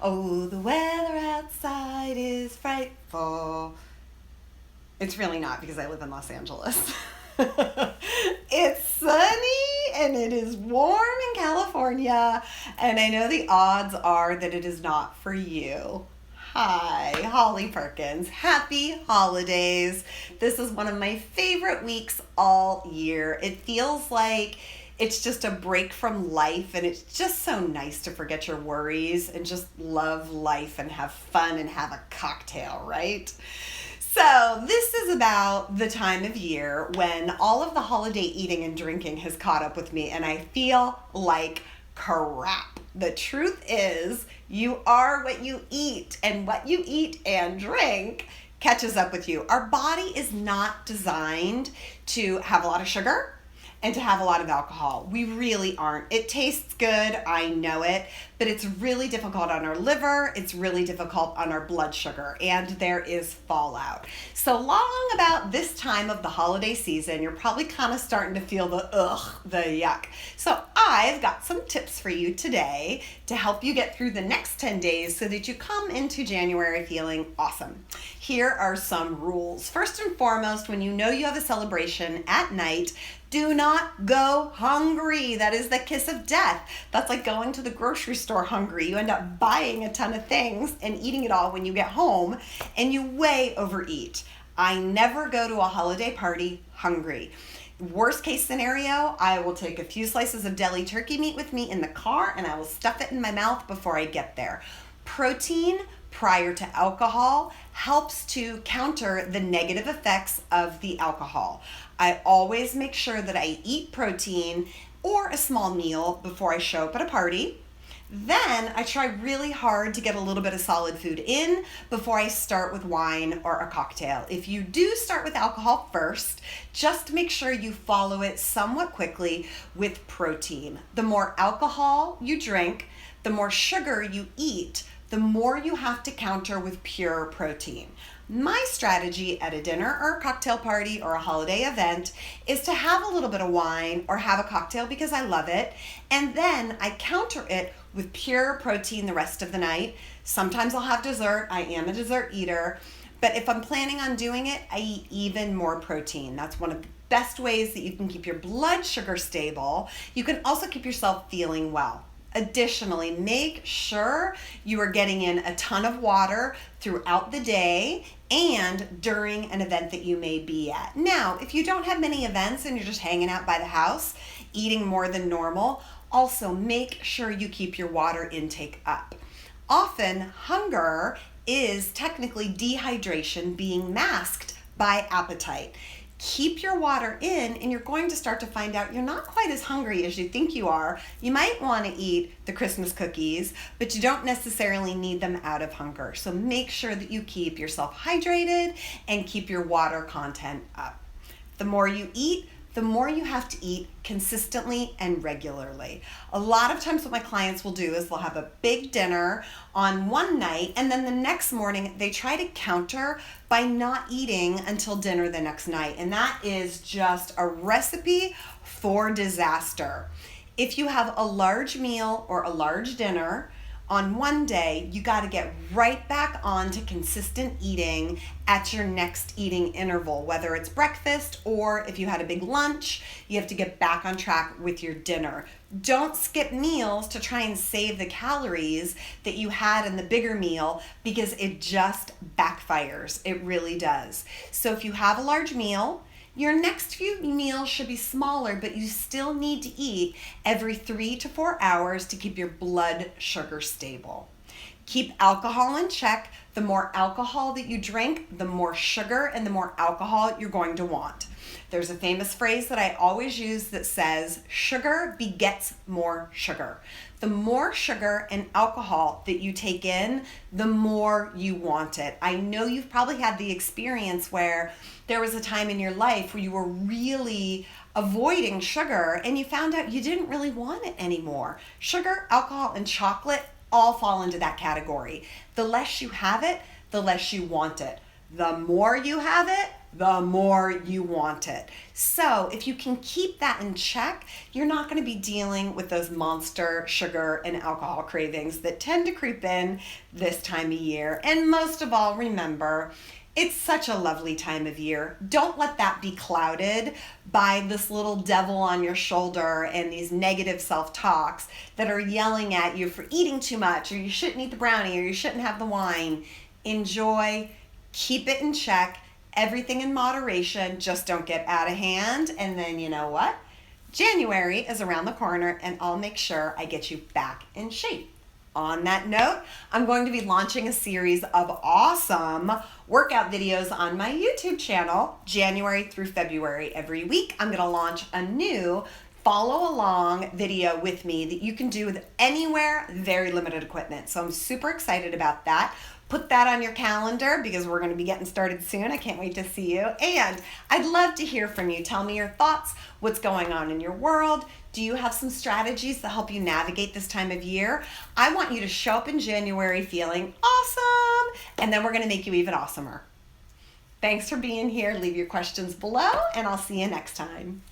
Oh, the weather outside is frightful. It's really not because I live in Los Angeles. It's sunny and it is warm in California, and I know the odds are that it is not for you. Hi, Holly Perkins. Happy holidays. This is one of my favorite weeks all year. It feels like it's just a break from life, and it's just so nice to forget your worries and just love life and have fun and have a cocktail, right? So, this is about the time of year when all of the holiday eating and drinking has caught up with me, and I feel like crap. The truth is, you are what you eat, and what you eat and drink catches up with you. Our body is not designed to have a lot of sugar and to have a lot of alcohol. We really aren't. It tastes good, I know it, but it's really difficult on our liver, it's really difficult on our blood sugar, and there is fallout. So long about this time of the holiday season, you're probably kind of starting to feel the yuck. So I've got some tips for you today to help you get through the next 10 days so that you come into January feeling awesome. Here are some rules. First and foremost, when you know you have a celebration at night, do not go hungry. That is the kiss of death. That's like going to the grocery store hungry. You end up buying a ton of things and eating it all when you get home, and you way overeat. I never go to a holiday party hungry. Worst case scenario, I will take a few slices of deli turkey meat with me in the car, and I will stuff it in my mouth before I get there. Protein prior to alcohol helps to counter the negative effects of the alcohol. I always make sure that I eat protein or a small meal before I show up at a party. Then I try really hard to get a little bit of solid food in before I start with wine or a cocktail. If you do start with alcohol first, just make sure you follow it somewhat quickly with protein. The more alcohol you drink, the more sugar you eat, the more you have to counter with pure protein. My strategy at a dinner or a cocktail party or a holiday event is to have a little bit of wine or have a cocktail because I love it, and then I counter it with pure protein the rest of the night. Sometimes I'll have dessert. I am a dessert eater, but if I'm planning on doing it, I eat even more protein. That's one of the best ways that you can keep your blood sugar stable. You can also keep yourself feeling well. Additionally, make sure you are getting in a ton of water throughout the day and during an event that you may be at. Now, if you don't have many events and you're just hanging out by the house, eating more than normal, also make sure you keep your water intake up. Often, hunger is technically dehydration being masked by appetite. Keep your water in, and you're going to start to find out you're not quite as hungry as you think you are. You might want to eat the Christmas cookies, but you don't necessarily need them out of hunger. So make sure that you keep yourself hydrated and keep your water content up. The more you eat, the more you have to eat consistently and regularly. A lot of times what my clients will do is they'll have a big dinner on one night, and then the next morning they try to counter by not eating until dinner the next night. And that is just a recipe for disaster. If you have a large meal or a large dinner on one day, you got to get right back on to consistent eating at your next eating interval, whether it's breakfast or if you had a big lunch, you have to get back on track with your dinner. Don't skip meals to try and save the calories that you had in the bigger meal, because it just backfires. It really does. So if you have a large meal, your next few meals should be smaller, but you still need to eat every 3 to 4 hours to keep your blood sugar stable. Keep alcohol in check. The more alcohol that you drink, the more sugar and the more alcohol you're going to want. There's a famous phrase that I always use that says, sugar begets more sugar. The more sugar and alcohol that you take in, the more you want it. I know you've probably had the experience where there was a time in your life where you were really avoiding sugar and you found out you didn't really want it anymore. Sugar, alcohol, and chocolate all fall into that category. The less you have it, the less you want it. The more you have it, the more you want it. So if you can keep that in check, you're not going to be dealing with those monster sugar and alcohol cravings that tend to creep in this time of year. And most of all, remember, it's such a lovely time of year. Don't let that be clouded by this little devil on your shoulder and these negative self-talks that are yelling at you for eating too much, or you shouldn't eat the brownie, or you shouldn't have the wine. Enjoy, keep it in check, everything in moderation, just don't get out of hand. And then you know what? January is around the corner and I'll make sure I get you back in shape. On that note, I'm going to be launching a series of awesome workout videos on my YouTube channel, January through February. Every week, I'm going to launch a new follow along video with me that you can do with anywhere, very limited equipment. So I'm super excited about that. Put that on your calendar because we're going to be getting started soon. I can't wait to see you. And I'd love to hear from you. Tell me your thoughts. What's going on in your world? Do you have some strategies that help you navigate this time of year? I want you to show up in January feeling awesome, and then we're going to make you even awesomer. Thanks for being here. Leave your questions below, and I'll see you next time.